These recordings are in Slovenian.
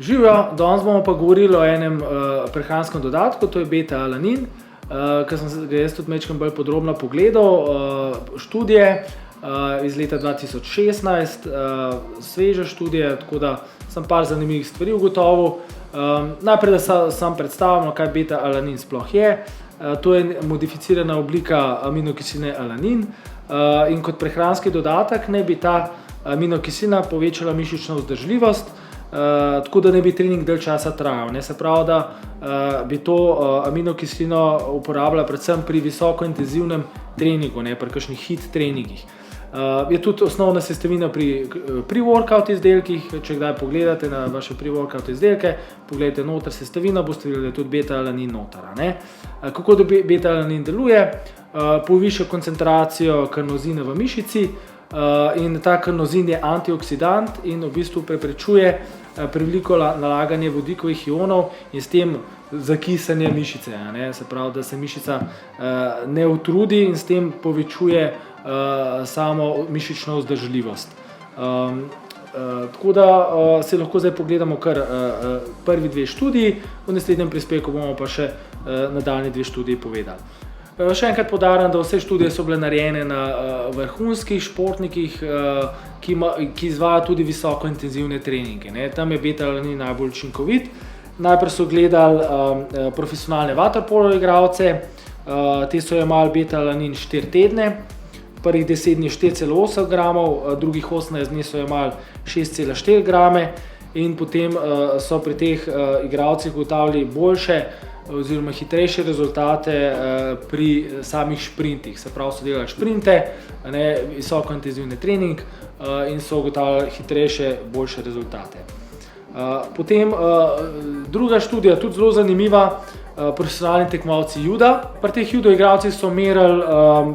Živijo, danes bomo pa govorili o enem prehranskem dodatku, to je beta-alanin, ki sem ga jaz tudi malo bolj podrobno pogledal. Študije iz leta 2016, sveže študije, tako da sem par zanimivih stvari ugotovil. Najprej, da sam predstavim, kaj beta-alanin sploh je. To je modificirana oblika aminokisline alanin in kot prehranski dodatek naj bi ta aminokislina povečala mišično vzdržljivost, tako da ne bi trening dalj časa trajal. Se pravi, da bi to aminokislino uporabljala predvsem pri visokointenzivnem treningu, pri kakšnih hit treningih. Je tudi osnovna sestavina pri pre-workout izdelkih. Če kdaj pogledate na vaše pre-workout izdelke, pogledajte noter sestavino, boste videli, da je tudi beta-alanin noter. Kako beta-alanin deluje? Poviša koncentracijo karnozina v mišici in ta karnozin je antioksidant in v bistvu preprečuje preveliko nalaganje vodikovih ionov in s tem zakisanje mišice. Se pravi, da se mišica ne utrudi in s tem povečuje samo mišično vzdržljivost. Tako da se lahko zdaj pogledamo kar prvi dve študiji, v naslednjem prispevku bomo pa še nadaljnji dve študiji povedali. Še enkrat poudarjam, da vse študije so bile narejene na vrhunskih športnikih, ki izvajajo tudi visokointenzivne treninge. Tam je beta-alanin najbolj učinkovit. Najprej so gledali profesionalne vaterpolo igralce, te so jemali beta-alanin 4 tedne, prvih 10 dni 4,8 gramov, drugih 18 dni so jemali 6,4 grame in potem so pri teh igralcih ugotavljali boljše oziroma hitrejše rezultate pri samih šprintih. Se pravi, so delali šprinte, visokointenzivni trening in so ugotavljali hitrejše, boljše rezultate. Potem druga študija, tudi zelo zanimiva, profesionalni tekmovalci juda. Pri teh judo igralcih so merili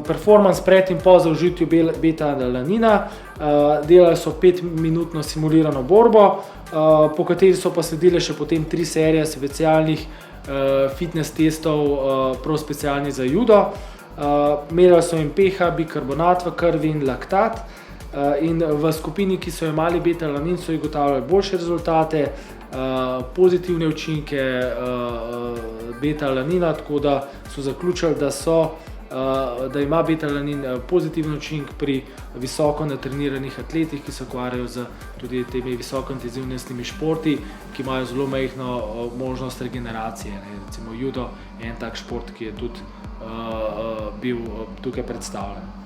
performance pred in po zaužitju beta-alanina, delali so 5-minutno simulirano borbo, po kateri so pa sledile še potem 3 serije specialnih fitness testov, prav specialnih za judo. Merili so jim pH, bikarbonat v krvi in laktat in v skupini, ki so jemali beta-alanin, so ugotavljali boljše rezultate, pozitivne učinke beta-alanina, tako da so zaključili, da ima beta-alanin pozitiven učinek pri visoko natreniranih atletih, ki se ukvarjajo z tudi temi visokointenzivnostnimi športi, ki imajo zelo majhno možnost regeneracije. Recimo judo je en tak šport, ki je tudi bil tukaj predstavljen.